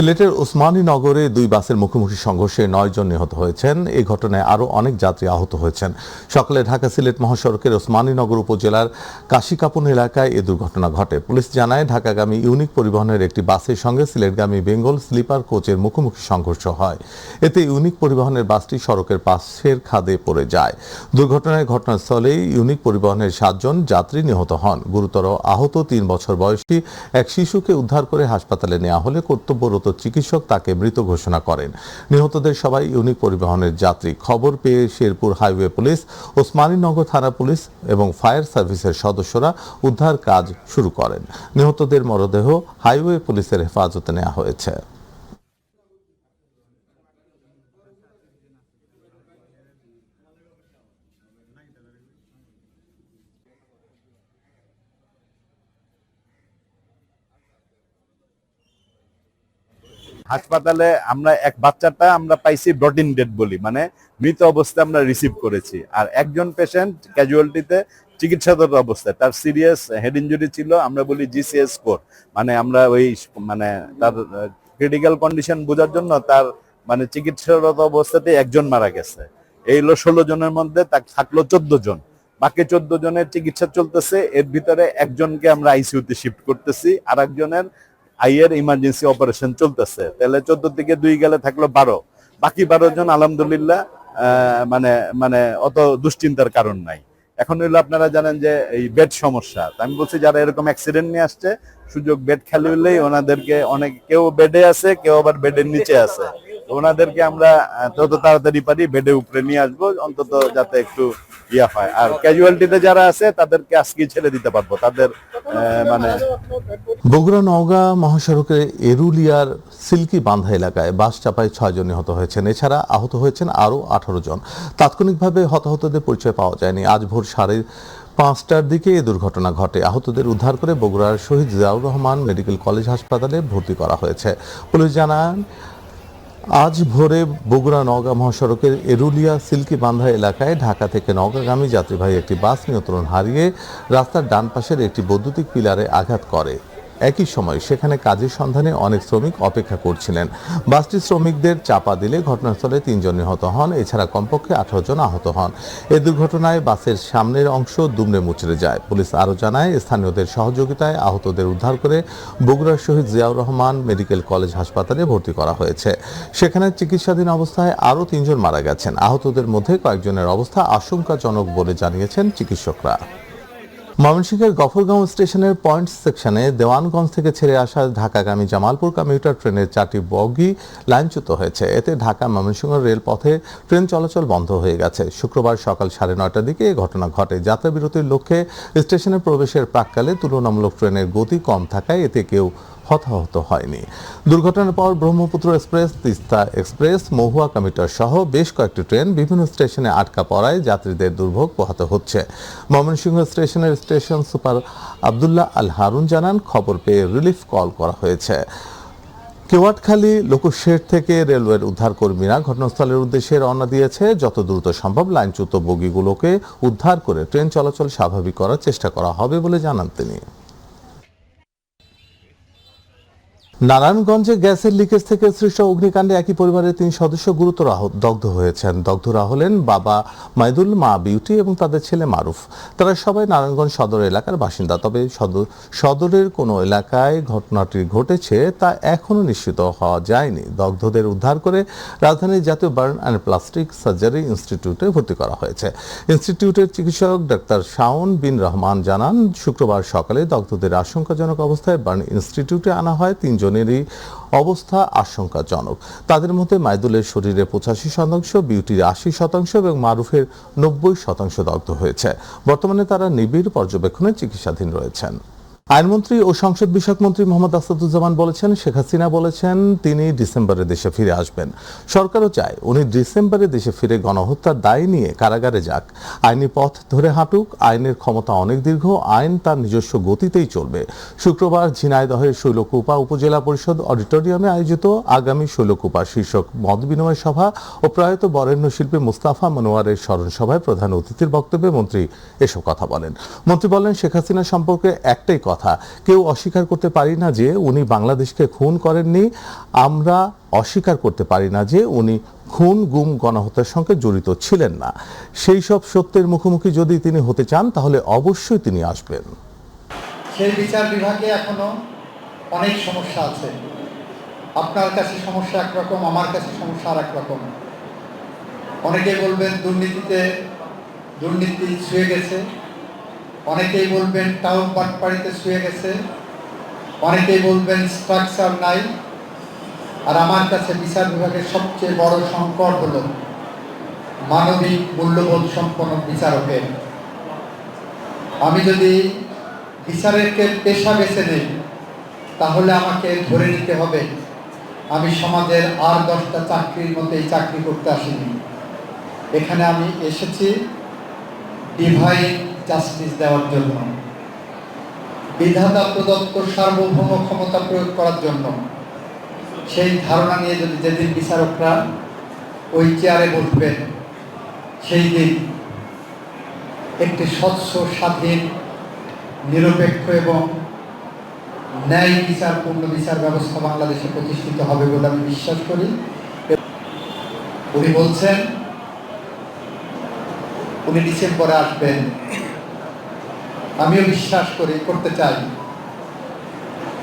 সিলেটের ওসমানী নগরে দুই বাসের মুখোমুখি সংঘর্ষে 9 জন নিহত হয়েছেন। এই ঘটনায় আরও অনেক যাত্রী আহত হয়েছেন। সকালে ঢাকা সিলেট মহাসড়কের ওসমানীনগর উপজেলার কাশিকাপুন এলাকায় এ দুর্ঘটনা ঘটে। পুলিশ জানায়, ঢাকাগামী ইউনিক পরিবহনের একটি বাসের সঙ্গে সিলেটগামী বেঙ্গল স্লিপার কোচের মুখোমুখি সংঘর্ষ হয়। এতে ইউনিক পরিবহনের বাসটি সড়কের পাশের খাদে পড়ে যায়। দুর্ঘটনায় ঘটনাস্থলেই ইউনিক পরিবহনের 7 জন যাত্রী নিহত হন। গুরুতর আহত 3 বছর বয়সী এক শিশুকে উদ্ধার করে হাসপাতালে নেওয়া হলে কর্তব্যরত চিকিৎসক তাকে মৃত ঘোষণা করেন। নিহতদের সবাই ইউনিক পরিবহনের যাত্রী। খবর পেয়ে শেরপুর হাইওয়ে পুলিশ, ওসমানীনগর থানা পুলিশ এবং ফায়ার সার্ভিসের সদস্যরা উদ্ধার কাজ শুরু করেন। নিহতদের মরদেহ হাইওয়ে পুলিশের হেফাজতে নেওয়া হয়েছে। হাসপাতালে আমরা এক বাচ্চাটা আমরা পাইছি ব্রট ইন ডেড বলি, মানে মৃত অবস্থায় আমরা রিসিভ করেছি। আর একজন পেশেন্ট ক্যাজুয়ালিটিতে চিকিৎসাধীন অবস্থায়, তার সিরিয়াস হেড ইনজুরি ছিল, আমরা বলি জিসিএস কোড, মানে আমরা ওই মানে তার ক্রিটিক্যাল কন্ডিশন বোঝার জন্য তার মানে চিকিৎসারত অবস্থাতে একজন মারা গেছে। এই হলো 16 জনের মধ্যে থাকলো 14 জন, বাকি 14 জনের চিকিৎসা চলতেছে। এর ভিতরে একজনকে আমরা আইসিইউতে শিফট করতেছি, আর একজনের আইয়ের ইমার্জেন্সি অপারেশন চলতেছে। তাহলে 14 থেকে 2 গেলে থাকলো 12, বাকি 12 জন আলহামদুলিল্লাহ মানে মানে অত দুশ্চিন্তার কারণ নাই। এখন হইলো আপনারা জানেন যে এই বেড সমস্যা, আমি বলছি যারা এরকম অ্যাক্সিডেন্ট নিয়ে আসছে, সুযোগ বেড খালি হইলেই ওনাদেরকে, অনেক কেউ বেডে আছে, কেউ আবার বেডের নিচে আছে, ওনাদেরকে আমরা তত তাড়াতাড়ি পারি বেডে উপরে নিয়ে আসবো, অন্তত যাতে একটু ইয়া হয়। আর ক্যাজুয়ালিটিতে যারা আছে তাদেরকে আজকে ছেড়ে দিতে পারবো। তাদের মানে বগুড়া নওগাঁ মহাসড়কের এরুলিয়ার সিল্কি বান্ধা এলাকায় বাস চাপায় 6 জন নিহত হয়েছেন। এছাড়া আহত হয়েছেন আরও 18 জন। তাৎক্ষণিকভাবে হতাহতদের পরিচয় পাওয়া যায়নি। আজ ভোর 5:30টার দিকে এই দুর্ঘটনা ঘটে। আহতদের উদ্ধার করে বগুড়ার শহীদ জিয়াউর রহমান মেডিকেল কলেজ হাসপাতালে ভর্তি করা হয়েছে। পুলিশ জানান, আজ ভোরে বগুড়া নওগাঁ মহাসড়কের এরুলিয়া সিল্কি বান্ধা এলাকায় ঢাকা থেকে নওগাঁগামী যাত্রীবাহী একটি বাস নিয়ন্ত্রণ হারিয়ে রাস্তার ডান পাশের একটি বৈদ্যুতিক পিলারে আঘাত করে। একই সময় সেখানে কাজের সন্ধানে অনেক শ্রমিক অপেক্ষা করছিলেন। বাসটি শ্রমিকদের চাপা দিলে ঘটনাস্থলে 3 জন নিহত হন। এছাড়া কমপক্ষে 18 জন আহত হন। এই দুর্ঘটনায় বাসের সামনের অংশ দুমড়ে মুচড়ে যায়। পুলিশ আরও জানায়, স্থানীয়দের সহযোগিতায় আহতদের উদ্ধার করে বগুড়ার শহীদ জিয়াউর রহমান মেডিকেল কলেজ হাসপাতালে ভর্তি করা হয়েছে। সেখানে চিকিৎসাধীন অবস্থায় আরও 3 জন মারা গেছেন। আহতদের মধ্যে কয়েকজনের অবস্থা আশঙ্কাজনক বলে জানিয়েছেন চিকিৎসকরা। ময়মনসিংহের গফরগাঁও স্টেশনের পয়েন্ট সেকশনে দেওয়ানগঞ্জ থেকে ছেড়ে আসা ঢাকাগামী জামালপুর কমিউটার ট্রেনের 4টি বগি লাইনচ্যুত হয়েছে। এতে ঢাকা ময়মনসিংহ রেলপথে ট্রেন চলাচল বন্ধ হয়ে গেছে। শুক্রবার সকাল 9:30টার দিকে এই ঘটনা ঘটে। যাত্রা বিরতির লক্ষ্যে স্টেশনে প্রবেশের প্রাক্কালে তুলনামূলক ট্রেনের গতি কম থাকায় এতে কেউ হতাহত হয়নি। দুর্ঘটনার পর ব্রহ্মপুত্র এক্সপ্রেস, তিস্তা এক্সপ্রেস, মহুয়া কমিউটার সহ বেশ কয়েকটি ট্রেন বিভিন্ন স্টেশনে আটকা পড়ায় যাত্রীদের দুর্ভোগ পোহাতে হচ্ছে। ময়মনসিংহ স্টেশনের স্টেশন সুপার আব্দুল্লাহ আল হারুন জানান, খবর পেয়ে রিলিফ কল করা হয়েছে। কেওয়াটখালী লোকোশেড থেকে রেলওয়ের উদ্ধার কর্মীরা ঘটনাস্থলের উদ্দেশ্যে রওনা দিয়েছে। যত দ্রুত সম্ভব লাইনচ্যুত বগিগুলোকে উদ্ধার করে ট্রেন চলাচল স্বাভাবিক করার চেষ্টা করা হবে বলে জানান তিনি। নারায়ণগঞ্জে গ্যাসের লিকেজ থেকে সৃষ্ট অগ্নিকাণ্ডে একই পরিবারের 3 সদস্য গুরুতর দগ্ধ হয়েছেন। দগ্ধরা হলেন বাবা মাইদুল, মা বিউটি এবং তাদের ছেলে মারুফ। তারা সবাই নারায়ণগঞ্জ সদর এলাকার বাসিন্দা। তবে সদরের কোনো এলাকায় ঘটনাটি ঘটেছে তা এখনও নিশ্চিত হওয়া যায়নি। দগ্ধদের উদ্ধার করে রাজধানীর জাতীয় বার্ন অ্যান্ড প্লাস্টিক সার্জারি ইনস্টিটিউটে ভর্তি করা হয়েছে। ইনস্টিটিউটের চিকিৎসক ডাক্তার শাওন বিন রহমান জানান, শুক্রবার সকালে দগ্ধদের আশঙ্কাজনক অবস্থায় বার্ন ইনস্টিটিউটে আনা হয়। 3 জনেরই অবস্থা আশঙ্কাজনক। তাদের মধ্যে মাইদুলের শরীরে 85%, বিউটির 80% এবং মারুফের 90% দগ্ধ হয়েছে। বর্তমানে তারা নিবিড় পর্যবেক্ষণে চিকিৎসাধীন রয়েছেন। আইনমন্ত্রী ও সংসদ বিষয়ক মন্ত্রী মোহাম্মদ আসাদুজ্জামান বলেছেন, শেখ হাসিনা বলেছেন তিনি ডিসেম্বরে দেশে ফিরে আসবেন। সরকারও চায় উনি ডিসেম্বরে দেশে ফিরে গণহত্যার দায় নিয়ে কারাগারে যাক। আইনি পথ ধরে হাঁটুক। আইনের ক্ষমতা অনেক দীর্ঘ, আইন তার নিজস্ব গতিতেই চলবে। শুক্রবার ঝিনাইদহের শৈলকুপা উপজেলা পরিষদ অডিটোরিয়ামে আয়োজিত আগামী শৈলকুপা শীর্ষক মত বিনিময় সভা ও প্রয়াত বরেণ্য শিল্পী মুস্তাফা মনোয়ারের স্মরণ সভায় প্রধান অতিথির বক্তব্যে মন্ত্রী এসব কথা বলেন। মন্ত্রী বলেন, শেখ হাসিনা সম্পর্কে একটাই কথা, কথা। কেউ অস্বীকার করতে পারি না যে উনি বাংলাদেশকে খুন করেননি, আমরা অস্বীকার করতে পারি না যে উনি খুন গুম গণহত্যার সঙ্গে জড়িত ছিলেন না। সেই সব সত্যের মুখোমুখি যদি তিনি হতে চান তাহলে অবশ্যই তিনি আসবেন। সেই বিচার বিভাগে এখনো অনেক সমস্যা আছে। আপনার কাছে সমস্যা একরকম, আমার কাছে সমস্যা আর একরকম। অনেকেই বলবেন দুর্নীতি ছুঁয়ে গেছে, অনেকেই বলবেন টাউন বাটপাড়িতে ছুঁয়ে গেছে, অনেকেই বলবেন স্ট্রাকচার নাই। আর আমার কাছে বিচার বিভাগের সবচেয়ে বড় সংকট হলো মানবিক মূল্যবোধ সম্পন্ন বিচারকের। আমি যদি বিচারের পেশা বেছে নেই তাহলে আমাকে ধরে নিতে হবে আমি সমাজের আর 10টা চাকরির মতো এই চাকরি করতে আসিনি। এখানে আমি এসেছি ডিভাইন জাস্টিস দেওয়ার জন্য, বিধাতা প্রদত্ত সার্বভৌম ক্ষমতা প্রয়োগ করার জন্য। সেই ধারণা নিয়ে যদি যেদিন বিচারকরা ওই চেয়ারে বসবেন সেই দিন একটি স্বচ্ছ, স্বাধীন, নিরপেক্ষ এবং ন্যায় বিচারপূর্ণ বিচার ব্যবস্থা বাংলাদেশে প্রতিষ্ঠিত হবে বলে আমি বিশ্বাস করি। উনি বলছেন উনি ডিসেম্বরে আসবেন, আমিও বিশ্বাস করতে চাই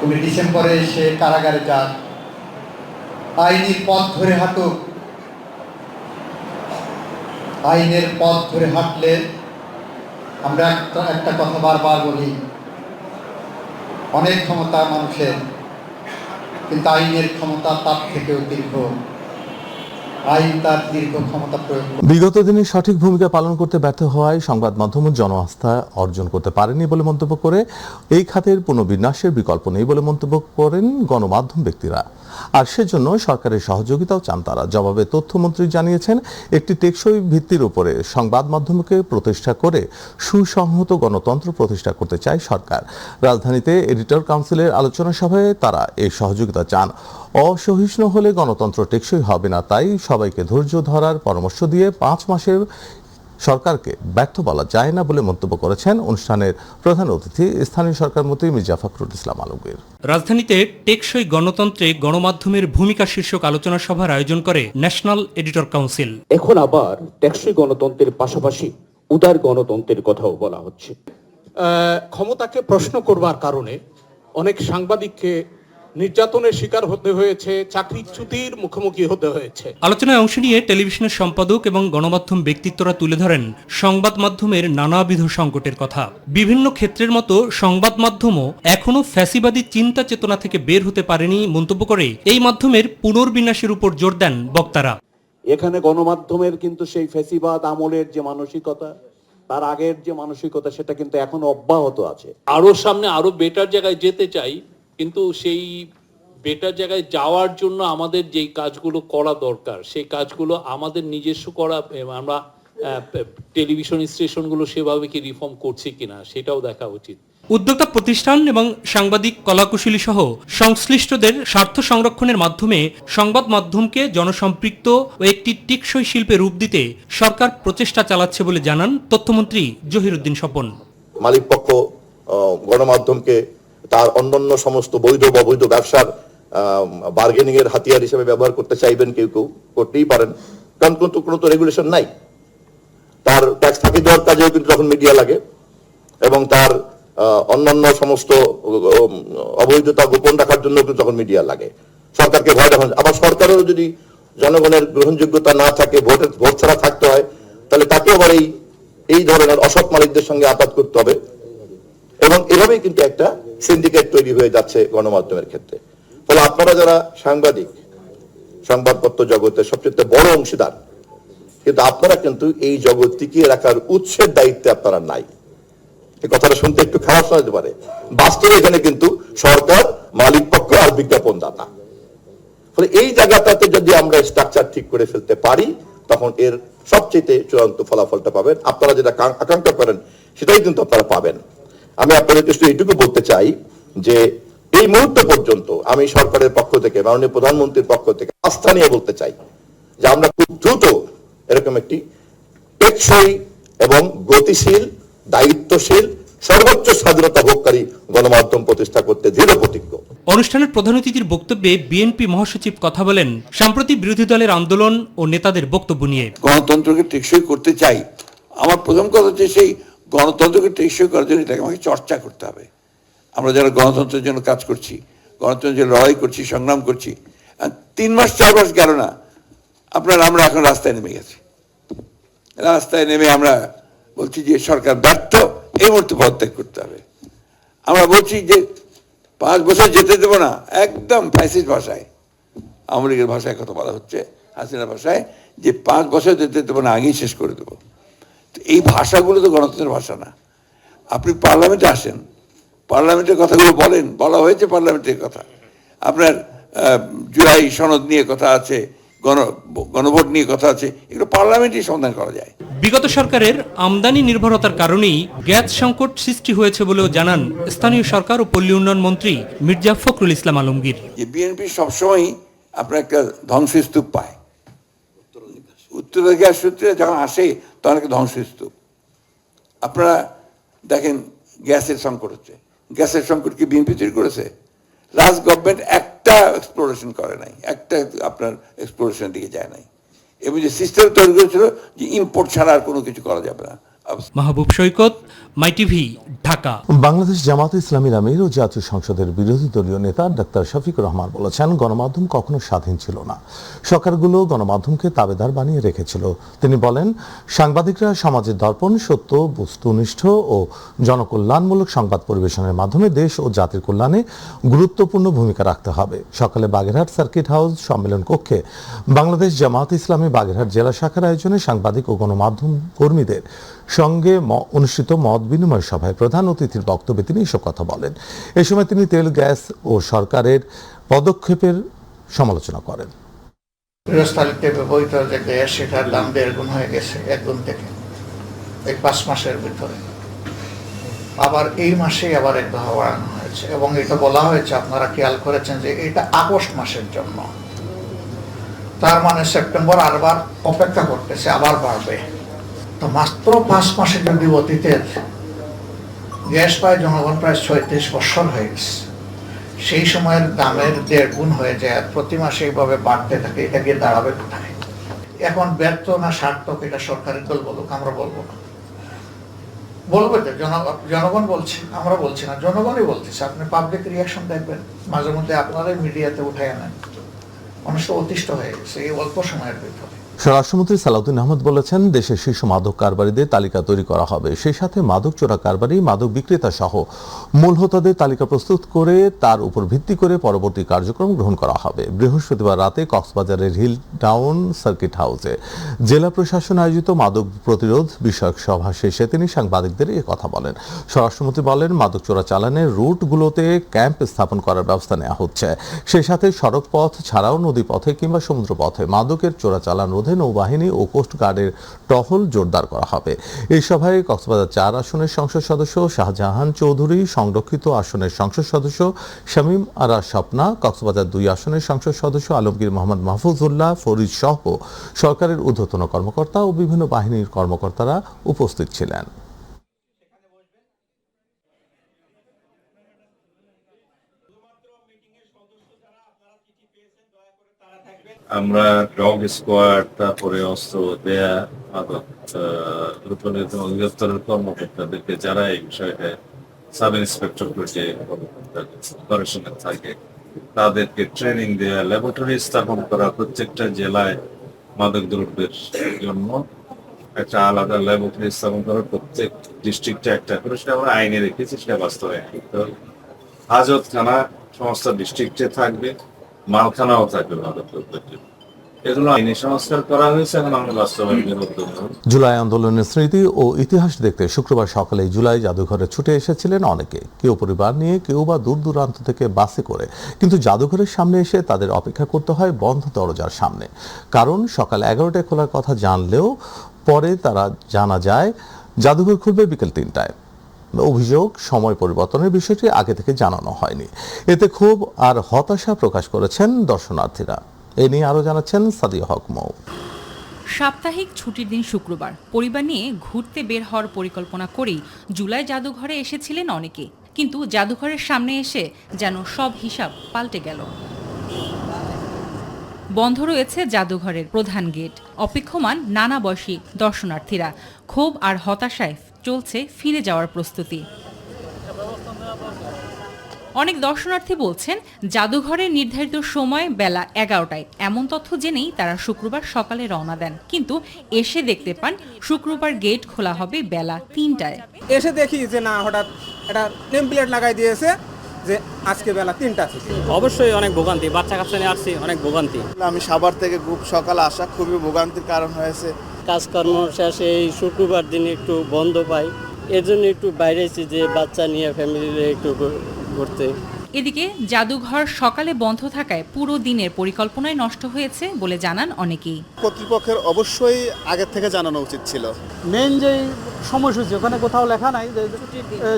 উনি ডিসেম্বরে এসে কারাগারে যান, আইনি পথ ধরে হাঁটুক। আইনের পথ ধরে হাঁটলে আমরা একটা কথা বারবার বলি, অনেক ক্ষমতা মানুষের, কিন্তু আইনের ক্ষমতা তার থেকেও দীর্ঘ। আইন তার দীর্ঘ ক্ষমতা প্রয়োগ। বিগত দিনে সঠিক ভূমিকা পালন করতে ব্যর্থ হওয়ায় সংবাদ মাধ্যম জনআস্থা অর্জন করতে পারেনি বলে মন্তব্য করে এই খাতের পুনর্বিন্যাসের বিকল্প নেই বলে মন্তব্য করেন গণমাধ্যম ব্যক্তিরা। আর সেজন্য সরকারের সহযোগিতাও চান তারা। জবাবে তথ্যমন্ত্রী জানিয়েছেন একটি টেকসই ভিত্তির উপরে সংবাদ মাধ্যমকে প্রতিষ্ঠা করে সুসংহত গণতন্ত্র প্রতিষ্ঠা করতে চায় সরকার। রাজধানীতে এডিটর কাউন্সিলের আলোচনা সভায় তারা এই সহযোগিতা চান। অসহিষ্ণু হলে গণতন্ত্র টেকসই হবে না, তাই সবাইকে ধৈর্য ধরার পরামর্শ দিয়ে 5 মাসের সরকারকে ব্যর্থ বলা যায় না বলে মন্তব্য করেছেন অনুষ্ঠানের প্রধান অতিথি স্থানীয় সরকার মন্ত্রী মির্জা ফখরুল ইসলাম আলমগীর। রাজধানীতে টেকসই গণতন্ত্রে গণমাধ্যমের ভূমিকা শীর্ষক আলোচনা সভার আয়োজন করে ন্যাশনাল এডিটর কাউন্সিল। এখন আবার টেকসই গণতন্ত্রের পাশাপাশি উদার গণতন্ত্রের কথাও বলা হচ্ছে। ক্ষমতাকে প্রশ্ন করবার কারণে অনেক সাংবাদিককে নির্যাতনের শিকার হতে হয়েছে, চাকরিচ্যুতির মুখোমুখি হতে হয়েছে। আলোচনায় অংশ নিয়ে টেলিভিশনের সম্পাদক এবং গণমাধ্যম ব্যক্তিত্বরা তুলে ধরেন সংবাদ মাধ্যমের নানাবিধ সংকটের কথা। বিভিন্ন ক্ষেত্রের মতো সংবাদ মাধ্যমও এখনো ফ্যাসিবাদী চিন্তা চেতনা থেকে বের হতে পারেনি মন্তব্য করে এই মাধ্যমের পুনর্বিন্যাসের উপর জোর দেন বক্তারা। এখানে গণমাধ্যমের কিন্তু সেই ফ্যাসিবাদ আমলের যে মানসিকতা, তার আগের যে মানসিকতা, সেটা কিন্তু এখনো অব্যাহত আছে। আরো সামনে আরো বেটার জায়গায় যেতে চাই, কিন্তু সেই বেটার জায়গায় যাওয়ার জন্য আমাদের যেই কাজগুলো করা দরকার সেই কাজগুলো আমাদের নিজস্ব করা, আমরা টেলিভিশন স্টেশনগুলো সেভাবে কি রিফর্ম করছি কিনা সেটাও দেখা উচিত। উদ্যোক্তা প্রতিষ্ঠান এবং সাংবাদিক কলাকুশলী সহ সংশ্লিষ্টদের স্বার্থ সংরক্ষণের মাধ্যমে সংবাদ মাধ্যমকে জনসম্পৃক্ত ও একটি টেকসই শিল্পে রূপ দিতে সরকার প্রচেষ্টা চালাচ্ছে বলে জানান তথ্যমন্ত্রী জহিরুদ্দিন স্বপন। মালিক পক্ষ গণমাধ্যমকে তার অন্যান্য সমস্ত বৈধ বা অবৈধ ব্যবসার বার্গেনিং এর হাতিয়ার হিসেবে ব্যবহার করতে চাইবেন, কেউ কেউ করতেই পারেন, কারণ কোনো তো রেগুলেশন নাই। তার ট্যাক্স ফাঁকি দেওয়ার কাজেও কিন্তু তখন মিডিয়া লাগে এবং তার অন্যান্য সমস্ত অবৈধতা গোপন রাখার জন্য কিন্তু তখন মিডিয়া লাগে। সরকারকে ভয় দেখানো, আবার সরকারেরও যদি জনগণের গ্রহণযোগ্যতা না থাকে, ভোট ছাড়া থাকতে হয়, তাহলে তাকে আবার এই ধরনের অসৎ মালিকদের সঙ্গে আঘাত করতে হবে। এবং এভাবেই কিন্তু একটা সিন্ডিকেট তৈরি হয়ে যাচ্ছে গণমাধ্যমের ক্ষেত্রে। ফলে আপনারা যারা সাংবাদিক, সংবাদপত্র জগতের সবচেয়ে বড় অংশীদার, কিন্তু আপনারা কিন্তু এই জগৎ টিকিয়ে রাখার উৎসের দায়িত্বে আপনারা নাই। এই কথাটা শুনতে একটু খারাপ শোনাতে পারে, বাস্তবে এখানে কিন্তু সরকার, মালিক পক্ষ আর বিজ্ঞাপনদাতা। ফলে এই জায়গাটাতে যদি আমরা স্ট্রাকচার ঠিক করে ফেলতে পারি, তখন এর সবচেয়ে চূড়ান্ত ফলাফলটা পাবেন। আপনারা যেটা আকাঙ্ক্ষা করেন সেটাই কিন্তু আপনারা পাবেন। আমি আপনাদেরকে শুধু এইটুকু বলতে চাই যে এই মুহূর্ত পর্যন্ত আমি সরকারের পক্ষ থেকে, মাননীয় প্রধানমন্ত্রীর পক্ষ থেকে আস্থা নিয়ে বলতে চাই যে আমরা খুব দ্রুত এরকম একটি টেকসই এবং গতিশীল, দায়িত্বশীল, সর্বোচ্চ স্বাধীনতা ভোগকারী গণমাধ্যম প্রতিষ্ঠা করতে দৃঢ় প্রতিজ্ঞ। অনুষ্ঠানের প্রধান অতিথির বক্তব্যে বিএনপি মহাসচিব কথা বলেন সাম্প্রতি বিরোধী দলের আন্দোলন ও নেতাদের বক্তব্য নিয়ে। গণতন্ত্রকে টেকসই করতে চাই, আমার প্রথম কথা হচ্ছে সেই গণতন্ত্রকে টেকসই করার জন্য এটাকে আমাকে চর্চা করতে হবে। আমরা যারা গণতন্ত্রের জন্য কাজ করছি, গণতন্ত্রের জন্য লড়াই করছি, সংগ্রাম করছি, 3 মাস 4 মাস গেল না, আমরা এখন রাস্তায় নেমে গেছি। রাস্তায় নেমে আমরা বলছি যে সরকার ব্যর্থ, এই মুহূর্তে পদত্যাগ করতে হবে। আমরা বলছি যে 5 বছর যেতে দেবো না, একদম ফ্যাসিস্ট ভাষায়, আওয়ামী লীগের ভাষায় কথা বলা হচ্ছে, হাসিনা ভাষায়, যে 5 বছর যেতে দেবো না, আগেই শেষ করে দেবো। তো এই ভাষাগুলো তো গণতন্ত্রের ভাষা না। আপনি পার্লামেন্টে আসেন, পার্লামেন্টের কথাগুলো বলেন, বলা হয়েছে পার্লামেন্টের কথা, আপনার জুলাই সনদ নিয়ে কথা আছে, গণভোট নিয়ে কথা আছে, এগুলো পার্লামেন্টেই সমাধান করা যায়। বিগত সরকারের আমদানি নির্ভরতার কারণেই গ্যাস সংকট সৃষ্টি হয়েছে বলেও জানান স্থানীয় সরকার ও পল্লী উন্নয়ন মন্ত্রী মির্জা ফখরুল ইসলাম আলমগীর। যে বিএনপি সবসময় আপনার একটা ধ্বংসস্তূপ পায়, উত্তরাধিকার সূত্রে যখন আসে তখন একটা ধ্বংসস্তূপ। আপনারা দেখেন গ্যাসের সংকট হচ্ছে, গ্যাসের সংকট কি বিএনপি তৈরি করেছে? লাস্ট গভর্নমেন্ট একটা এক্সপ্লোরেশন করে নাই, একটা আপনার এক্সপ্লোরেশনের দিকে যায় নাই, এবং যে সিস্টেম তৈরি করেছিল যে ইম্পোর্ট ছাড়া আর কোনো কিছু করা যাবে না। মাহবুব সৈকত, মাই টিভি, ঢাকা। বাংলাদেশ জামাতে ইসলামীর আমির ও জাতীয় সংসদের বিরোধী দলীয় নেতা ডাক্তার শফিকুর রহমান বলেছেন, গণমাধ্যম কখনো স্বাধীন ছিল না, সরকারগুলো গণমাধ্যমকে তাবেদার বানিয়ে রেখেছিল। তিনি বলেন, সাংবাদিকরা সমাজের দর্পণ, সত্য, বস্তুনিষ্ঠ ও জনকল্যাণমূলক সংবাদ পরিবেশনের মাধ্যমে দেশ ও জাতির কল্যাণে গুরুত্বপূর্ণ ভূমিকা রাখতে হবে। সকালে বাগেরহাট সার্কিট হাউস সম্মেলন কক্ষে বাংলাদেশ জামাতে ইসলামী বাগেরহাট জেলা শাখার আয়োজনে সাংবাদিক ও গণমাধ্যম কর্মীদের সঙ্গে অনুষ্ঠিত মত বিনিময় সভায় প্রধান অতিথির বক্তব্যে তিনি এসব কথা বলেন। এ সময় তিনি তেল, গ্যাস ও সরকারের পদক্ষেপের সমালোচনা করেন। গৃহস্থালিতে ব্যবহৃত যে গ্যাস, সেটার দাম 1.5 গুণ হয়ে গেছে, 1 গুণ থেকে এই 5 মাসের ভিতরে। আবার এই মাসেই আবার 1 ধাপ বাড়ানো হয়েছে, এবং এটা বলা হয়েছে, আপনারা খেয়াল করেছেন যে এটা আগস্ট মাসের জন্য। তার মানে সেপ্টেম্বর আবার অপেক্ষা করতেছে, আবার বাড়বে। তো মাত্র 5 মাসে যদি অতীতের গ্যাস পায় জনগণ প্রায় 36 বছর হয়ে গেছে, সেই সময়ের দামের 1.5 গুণ হয়ে যায়, প্রতি মাসে এইভাবে বাড়তে থাকে, এটা গিয়ে দাঁড়াবে কোথায়? এখন ব্যর্থ না সার্থক, এটা সরকারি দল বলুক, আমরা বলবো না। বলবে তো জনগণ বলছে, আমরা বলছি না, জনগণই বলতেছে। আপনি পাবলিক রিয়াকশন দেখবেন, মাঝে মধ্যে আপনারাই মিডিয়াতে উঠায় আনেন, মানুষটা অতিষ্ঠ হয়ে গেছে এই অল্প সময়ের ভিতরে। স্বরাষ্ট্রমন্ত্রী সালাউদ্দিন আহমেদ বলেছেন, দেশের শীর্ষ মাদক কারবারিদের তালিকা তৈরি করা হবে, সেই সাথে মাদক চোরা কারবারি, মাদক বিক্রেতা সহ মূল হোতাদের তালিকা প্রস্তুত করে তার উপর ভিত্তি করে পরবর্তী কার্যক্রম গ্রহণ করা হবে। বৃহস্পতিবার রাতে কক্সবাজারের হিল টাউন সার্কিট হাউসে জেলা প্রশাসন আয়োজিত মাদক প্রতিরোধ বিষয়ক সভা শেষে তিনি সাংবাদিকদের এ কথা বলেন। স্বরাষ্ট্রমন্ত্রী বলেন, মাদক চোরা চালানের রুটগুলোতে ক্যাম্প স্থাপন করার ব্যবস্থা নেওয়া হচ্ছে, সেই সাথে সড়ক পথ ছাড়াও নদী পথে কিংবা সমুদ্র পথে মাদকের চোরা চালান নৌবাহিনী ও কোস্টগার্ডের টহল জোরদার করা হবে। এই সভায় কক্সবাজার 4 আসনের সংসদ সদস্য শাহজাহান চৌধুরী, সংরক্ষিত আসনের সংসদ সদস্য শামীম আরা স্বপ্না, কক্সবাজার 2 আসনের সংসদ সদস্য আলমগীর মোহাম্মদ মাহফুজুল্লাহ ফরিদ সহ সরকারের ঊর্ধ্বতন কর্মকর্তা ও বিভিন্ন বাহিনীর কর্মকর্তারা উপস্থিত ছিলেন। আমরা ডগ স্কোয়াড, তারপরে অস্ত্র দেয়া, অধিদপ্তরের কর্মকর্তাদেরকে যারা এই বিষয়টা সাব ইন্সপেক্টর যে অপারেশনে থাকে তাদেরকে ট্রেনিং দেয়া, ল্যাবরেটরি স্থাপন করা, প্রত্যেকটা জেলায় মাদক দ্রব্যের জন্য একটা আলাদা ল্যাবরেটরি স্থাপন করা, প্রত্যেক ডিস্ট্রিক্টে একটা করে, সেটা আমরা আইনে রেখেছি, সেটা বাস্তবায়ন করতে হবে। হাজতখানা সমস্ত ডিস্ট্রিক্টে থাকবে, মালখানাও থাকবে মাদক দ্রব্যের জন্য। এগুলো আইনি সংস্কার করা হয়েছে, এখন আমরা বাস্তবায়নের উদ্যোগ নেব। জুলাই আন্দোলনের স্মৃতি ও ইতিহাস দেখতে শুক্রবার সকালে জুলাই জাদুঘরে ছুটে এসেছিলেন অনেকে, কেউ পরিবার নিয়ে, কেউ বা দূর দূরান্ত থেকে বাসে করে। কিন্তু জাদুঘরের সামনে এসে তাদের অপেক্ষা করতে হয় বন্ধ দরজার সামনে, কারণ সকাল 11টায় খোলার কথা জানলেও পরে তারা জানা যায় জাদুঘর খুলবে বিকেল 3টায়। অভিযোগ, সময় পরিবর্তনের বিষয়টি আগে থেকে জানানো হয়নি। এতে ক্ষোভ আর হতাশা প্রকাশ করেছেন দর্শনার্থীরা। এ নিয়ে আরো জানাচ্ছেন সাদিয়া হক মৌ। সাপ্তাহিক ছুটির দিন শুক্রবার পরিবার নিয়ে ঘুরতে বের হওয়ার পরিকল্পনা করেই জুলাই জাদুঘরে এসেছিলেন অনেকে, কিন্তু জাদুঘরের সামনে এসে যেন সব হিসাব পাল্টে গেল। বন্ধ রয়েছে জাদুঘরের প্রধান গেট, অপেক্ষমান নানা বয়সী দর্শনার্থীরা। ক্ষোভ আর হতাশায় চলছে ফিরে যাওয়ার প্রস্তুতি। অনেক দর্শনার্থী বলছেন জাদুঘরের নির্ধারিত সময় বেলা 11টায়। এমন তথ্য জেনেই তারা শুক্রবার সকালে রওনা দেন, কিন্তু এসে দেখতে পান শুক্রবার গেট খোলা হবে বেলা 3টায়। এসে দেখি যে না, হঠাৎ একটা নেম প্লেট লাগাই দিয়েছে যে আজকে বেলা 3টা থেকে। অবশ্যই অনেক ভোগান্তি, বাচ্চা কাচ্চা নিয়ে আসছি, অনেক ভোগান্তি। আমি সাভার থেকে খুব সকালে আসা, খুবই ভোগান্তির কারণ হয়েছে। কাজকর্ম শেষে এই শুক্রবার দিন একটু বন্ধ পাই, এর জন্য একটু বাইরে এসেছি যে বাচ্চা নিয়ে ফ্যামিলি একটু ঘুরতে। এদিকে জাদুঘর সকালে বন্ধ থাকায় পুরো দিনের পরিকল্পনায় নষ্ট হয়েছে বলে জানান অনেকেই। কর্তৃপক্ষের অবশ্যই আগে থেকে জানানো উচিত ছিল। মেন যে সময়সূচি ওখানে কোথাও লেখা নাই যে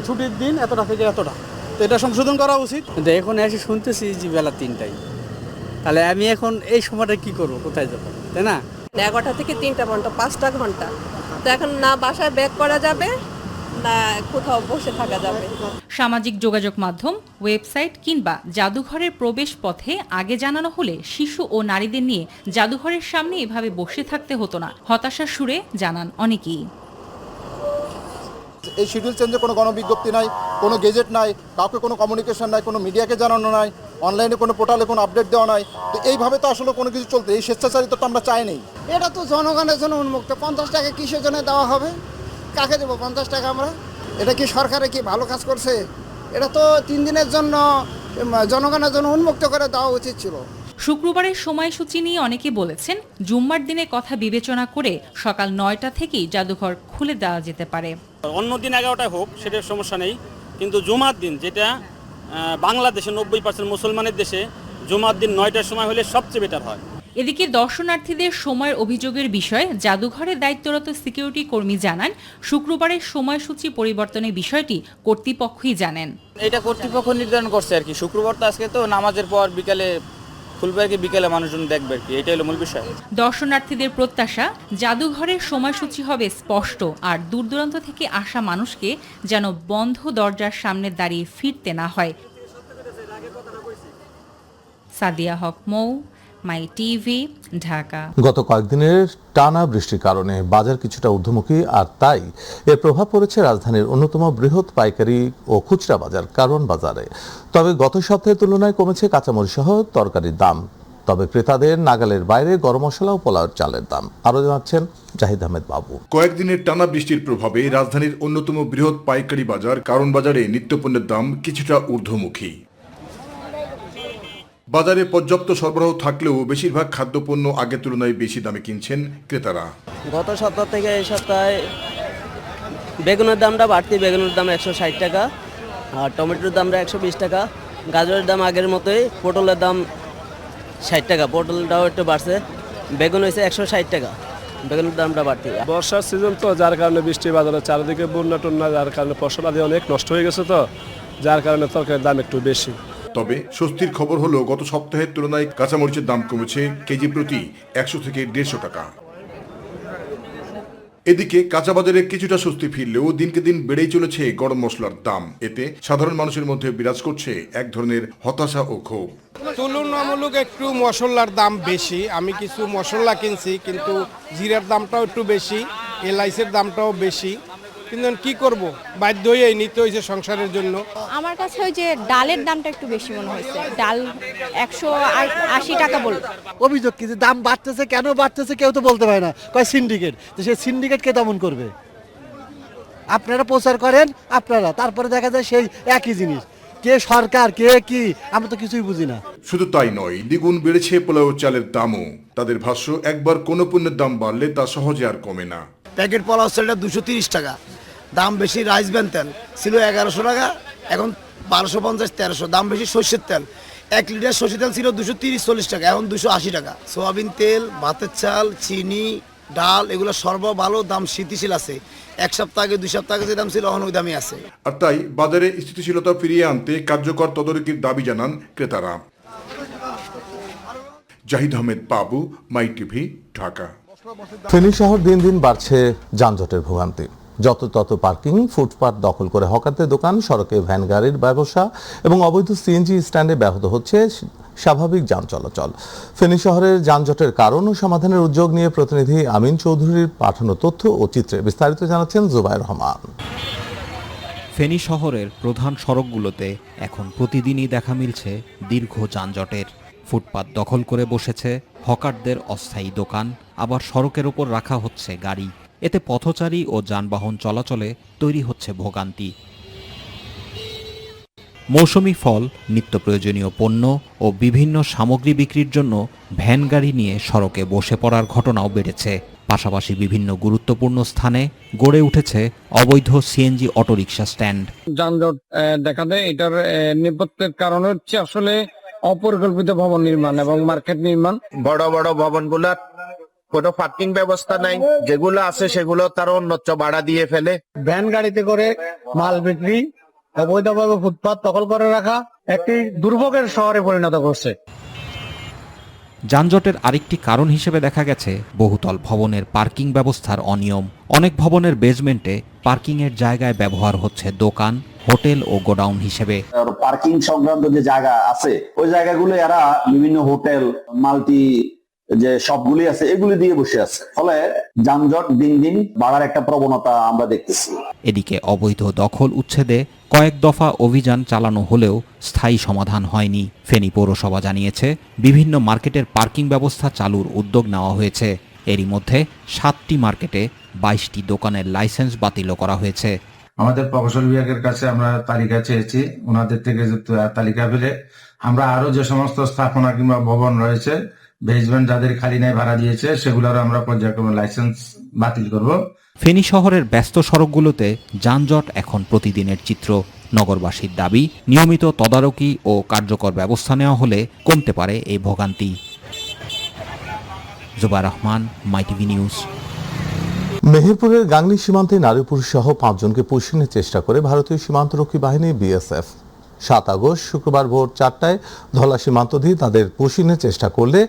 ছুটির দিন এতটা থেকে এতটা, তো এটা সংশোধন করা উচিত। কিন্তু এখন এসে শুনতেছি যে বেলা 3টায়, তাহলে আমি এখন এই সময়টা কি করব, কোথায় যাবো, তাই না? 11টা থেকে 3টা পর্যন্ত 5টা ঘন্টা, তো এখন না বাসায় ব্যাক করা যাবে না কোথাও বসে থাকা যাবে। সামাজিক যোগাযোগ মাধ্যম, ওয়েবসাইট কিংবা জাদুঘরের প্রবেশ পথে আগে জানানো হলে শিশু ও নারীদের নিয়ে জাদুঘরের সামনে এভাবে বসে থাকতে হতো না, হতাশার সুরে জানান অনেকেই। এই শিডিউল চেঞ্জে কোনো গণবিজ্ঞপ্তি নাই, কোনো গেজেট নাই, কাউকে কোনো কমিউনিকেশন নাই, কোনো মিডিয়াকে জানানো নাই, অনলাইনে কোনো পোর্টালে কোনো আপডেট দেওয়া নাই। তো এইভাবে তো আসলে কোনো কিছু চলতে, এই স্বেচ্ছাচারিতা তো আমরা চাই নাই। এটা তো জনগণের জন্য উন্মুক্ত। 50 টাকা কিসের জন্য দেওয়া হবে? কাকে দেবো 50 টাকা আমরা? এটা কি সরকারে কি ভালো কাজ করছে? এটা তো 3 দিনের জন্য জনগণের জন্য উন্মুক্ত করে দেওয়া উচিত ছিল। শুক্রবারের সময়সূচি নিয়ে অনেকে বলেছেন জুম্মার দিনের কথা বিবেচনা করে সকাল 9টা থেকেই জাদুঘর খুলে দেওয়া যেতে পারে। অন্য দিন 11টায় হোক, সেটার সমস্যা নেই, কিন্তু জুমার দিন, যেটা বাংলাদেশে 90% মুসলমানের দেশে, জুমার দিন 9টার সময় হলে সবচেয়ে বেটার হয়। এদিকে দর্শনার্থীদের সময়ের অভিযোগের বিষয়ে জাদুঘরে দায়িত্বরত সিকিউরিটি কর্মী জানান শুক্রবারের সময়সূচি পরিবর্তনের বিষয়টি কর্তৃপক্ষই জানেন। এটা কর্তৃপক্ষ নির্ধারণ করছে আর কি। শুক্রবার তো আজকে তো নামাজের পর বিকালে খুলবে আর কি, বিকালে মানুষজন দেখবে আর কি, এটাই হলো মূল বিষয়। দর্শনার্থীদের প্রত্যাশা জাদুঘরের সময়সূচি হবে স্পষ্ট, আর দূর দূরান্ত থেকে আসা মানুষকে যেন বন্ধ দরজার সামনে দাঁড়িয়ে ফিরতে না হয়। সাদিয়া হক মৌ, মাই টিভি, ঢাকা। গত কয়েকদিনের টানা বৃষ্টির কারণে বাজার কিছুটা ঊর্ধ্বমুখী, আর তাই এর প্রভাব পড়েছে রাজধানীর অন্যতম বৃহৎ পাইকারি ও খুচরা বাজার কারওয়ান বাজারে। তবে গত সপ্তাহের তুলনায় কমেছে কাঁচামরিচ সহ তরকারির দাম। তবে ক্রেতাদের নাগালের বাইরে গরম মশলা ও পোলাওয়ের চালের দাম। আরো জানাচ্ছেন জাহিদ আহমেদ বাবু। কয়েকদিনের টানা বৃষ্টির প্রভাবে রাজধানীর অন্যতম বৃহৎ পাইকারি বাজার কারওয়ান বাজারে নিত্যপণ্যের দাম কিছুটা ঊর্ধ্বমুখী। বাজারে পর্যাপ্ত সরবরাহ থাকলেও বেশিরভাগ খাদ্যপণ্য আগের তুলনায় বেশি দামে কিনছেন ক্রেতারা। গত সপ্তাহ থেকে এই সপ্তাহে বেগুনের দামটা বাড়তি, বেগুনের দাম 160 টাকা, আর টমেটোর দামটা 120 টাকা, গাজরের দাম আগের মতোই, পটলের দাম 60 টাকা, পটলটাও একটু বাড়ছে, বেগুন হয়েছে 160 টাকা, বেগুনের দামটা বাড়তি। বর্ষার সিজন তো, যার কারণে বৃষ্টি বাজারে চারিদিকে বন্যা টন্যা, যার কারণে ফসল আদি অনেক নষ্ট হয়ে গেছে, তো যার কারণে তরকারির দাম একটু বেশি। তবে স্বস্তির খবর হলো গত সপ্তাহের তুলনায় কাঁচামরিচের দাম কমেছে কেজি প্রতি 100 থেকে 150 টাকা। এদিকে কাঁচা বাজারে কিছুটা স্বস্তি ফিরলেও দিনকে দিন বেড়েই চলেছে গরম মশলার দাম। এতে সাধারণ মানুষের মধ্যে বিরাজ করছে এক ধরনের হতাশা ও ক্ষোভ। তুলনামূলক একটু মশলার দাম বেশি। আমি কিছু মশলা কিনছি, কিন্তু জিরার দামটাও একটু বেশি, এলাইচের দামটাও বেশি, কিন্তু কি করব, বাধ্য হয়ে নিতে হয়েছে সংসারের জন্য। আমার কাছে ওই যে ডালের দামটা একটু বেশি মনে হয়েছে, ডাল 180 টাকা বল। অভিযোগ কি যে দাম বাড়তেছে, কেন বাড়তেছে কেউ তো বলতে পারে না, কয় সিন্ডিকেট। তো সেই সিন্ডিকেট কে দমন করবে? আপনারা প্রচার করেন আপনারা, তারপরে দেখা যায় সেই একই জিনিস। কে সরকার, কে কি, আমরা তো কিছুই বুঝি না। শুধু তাই নয়, দ্বিগুণ বেড়েছে পোলাও চালের দামও। তাদের ভাষ্য, একবার কোনো পণ্যের দাম বাড়লে তা সহজে আর কমে না। প্যাকেট পোলাও চালটা 230 টাকা, দাম বেশি। রাইস ব্যান তেল ছিল 1100 টাকা, এখন 1250-1300। দাম বেশি সর্ষের তেল, 1 লিটার সর্ষের তেল ছিল 230-40 টাকা, এখন 280 টাকা। সোয়াবিন তেল, ভাতের চাল, চিনি, ডাল, এগুলো সর্ব ভালো দাম স্থিতিশীল আছে। 1 সপ্তাহ আগে 2 সপ্তাহ আগে যে দাম ছিল এখন ওই দামই আছে। আর তাই বাজারে স্থিতিশীলতা ফিরিয়ে আনতে কার্যকর তদারকির দাবি জানান ক্রেতারা। জাহিদ আহমেদ বাবু, মাই টিভি, ঢাকা। ফেনী শহর দিন দিন বাড়ছে যানজটের ভোগান্তি। যত তত পার্কিং, ফুটপাত দখল করে হকারদের দোকান, সড়কে ভ্যান গাড়ির ব্যবসা এবং অবৈধ সিএনজি স্ট্যান্ডে ব্যাহত হচ্ছে স্বাভাবিক যান চলাচল। ফেনী শহরের যানজটের কারণ ও সমাধানের উদ্যোগ নিয়ে প্রতিনিধি আমিন চৌধুরীর পাঠানো তথ্য ও চিত্রে বিস্তারিত জানাচ্ছেন জুবাইর রহমান। ফেনী শহরের প্রধান সড়কগুলোতে এখন প্রতিদিনই দেখা মিলছে দীর্ঘ যানজটের। ফুটপাত দখল করে বসেছে হকারদের অস্থায়ী দোকান, আবার সড়কের ওপর রাখা হচ্ছে গাড়ি। এতে পথচারী ও যানবাহন চলাচলে তৈরি হচ্ছে ভোগান্তি। মৌসুমি ফল, নিত্য প্রয়োজনীয় পণ্য ও বিভিন্ন সামগ্রী বিক্রির জন্য ভ্যান গাড়ি নিয়ে সড়কে বসে পড়ার ঘটনাও বেড়েছে। পাশাপাশি বিভিন্ন গুরুত্বপূর্ণ স্থানে গড়ে উঠেছে অবৈধ সিএনজি অটোরিকশা স্ট্যান্ড। যানজট দেখা দেয়, এটার নেপথ্যের কারণ হচ্ছে আসলে অপরিকল্পিত ভবন নির্মাণ এবং মার্কেট নির্মাণ। বড় বড় ভবনগুলোর কোনো পার্কিং ব্যবস্থা নাই, যেগুলো আছে সেগুলো তার অন্যত্র ভাড়া দিয়ে ফেলে। ভ্যান গাড়িতে করে মাল বিক্রি, অবৈধভাবে ফুটপাত দখল করে রাখা একটি দুর্ভোগের শহরে পরিণত করছে। যানজটের আরেকটি কারণ হিসেবে দেখা গেছে বহুতল ভবনের পার্কিং ব্যবস্থার অনিয়ম। অনেক ভবনের বেজমেন্টে পার্কিংয়ের জায়গায় ব্যবহার হচ্ছে দোকান, হোটেল ও গোডাউন হিসেবে। পার্কিং সংক্রান্ত যে জায়গা আছে ওই জায়গাগুলো এরা বিভিন্ন হোটেল, মাল্টি যে সবগুলি আছে এগুলি দিয়ে বসে আছে, ফলে যানজট দিন দিন বাড়ার একটা প্রবণতা আমরা দেখতেছি। এদিকে অবৈধ দখল উচ্ছেদে কয়েক দফা অভিযান চালানো হলেও স্থায়ী সমাধান হয়নি। ফেনী পৌরসভা জানিয়েছে বিভিন্ন মার্কেটের পার্কিং ব্যবস্থা চালুর উদ্যোগ নেওয়া হয়েছে। এরই মধ্যে 7টি মার্কেটে 22টি দোকানের লাইসেন্স বাতিল করা হয়েছে। আমাদের প্রকৌশল বিভাগের কাছে আমরা তালিকা চেয়েছি, ওনাদের থেকে তালিকা পেলে আমরা আরো যে সমস্ত স্থাপনা কিংবা ভবন রয়েছে, বেসমেন্ট যাদের খালি নাই ভাড়া দিয়েছে, সেগুলোর আমরা পর্যায়ক্রমে লাইসেন্স বাতিল করব। ফেনী শহরের ব্যস্ত সড়কগুলোতে যানজট এখন প্রতিদিনের চিত্র। নগরবাসীর দাবি, নিয়মিত তদারকি ও কার্যকর ব্যবস্থা নেওয়া হলে কমতে পারে এই ভোগান্তি। Zubair Rahman, My TV news. মেহেরপুরের গাংনী সীমান্তে নারী পুরুষ সহ 5 জনকে পুষিনের চেষ্টা করে ভারতীয় সীমান্তরক্ষী বাহিনী বিএসএফ 7 আগস্ট শুক্রবার ভোর 4টায় ধলা সীমান্ত দিয়ে তাদের পুষিনের চেষ্টা করলে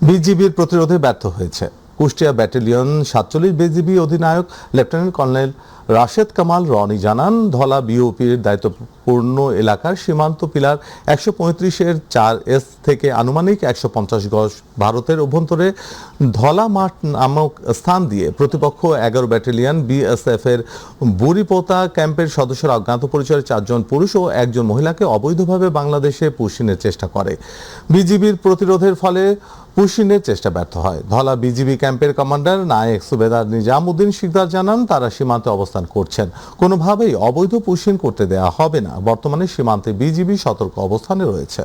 বিজিবির প্রতিরোধে ব্যর্থ হয়েছে। কুষ্টিয়া ব্যাটালিয়ন 47 বিজিবি অধিনায়ক লেফটেন্যান্ট কর্নেল রাশেদ কামাল রনি জানান, ধলা বিওপির দায়িত্বপূর্ণ এলাকার সীমান্ত পিলার 135-এর 4S থেকে আনুমানিক 150 গজ ভারতের অভ্যন্তরে ধলা মাঠ নামক স্থান দিয়ে প্রতিপক্ষ 11 ব্যাটালিয়ন বিএসএফ এর বুড়িপোতা ক্যাম্পের সদস্যরা অজ্ঞাত পরিচয়ের 4 জন পুরুষ ও 1 জন মহিলাকে অবৈধভাবে বাংলাদেশে পুষিনের চেষ্টা করে। বিজিবির প্রতিরোধের ফলে পুষিনের চেষ্টা ব্যর্থ হয়। ধলা বিজিবি ক্যাম্পের কমান্ডার নায়েক সুবেদার নিজাম উদ্দিন শিকদার জানান, তারা সীমান্তে অবস্থান করছেন, কোনোভাবেই অবৈধ পুষিন করতে দেওয়া হবে না। বর্তমানে সীমান্তে বিজিবি সতর্ক অবস্থানে রয়েছে।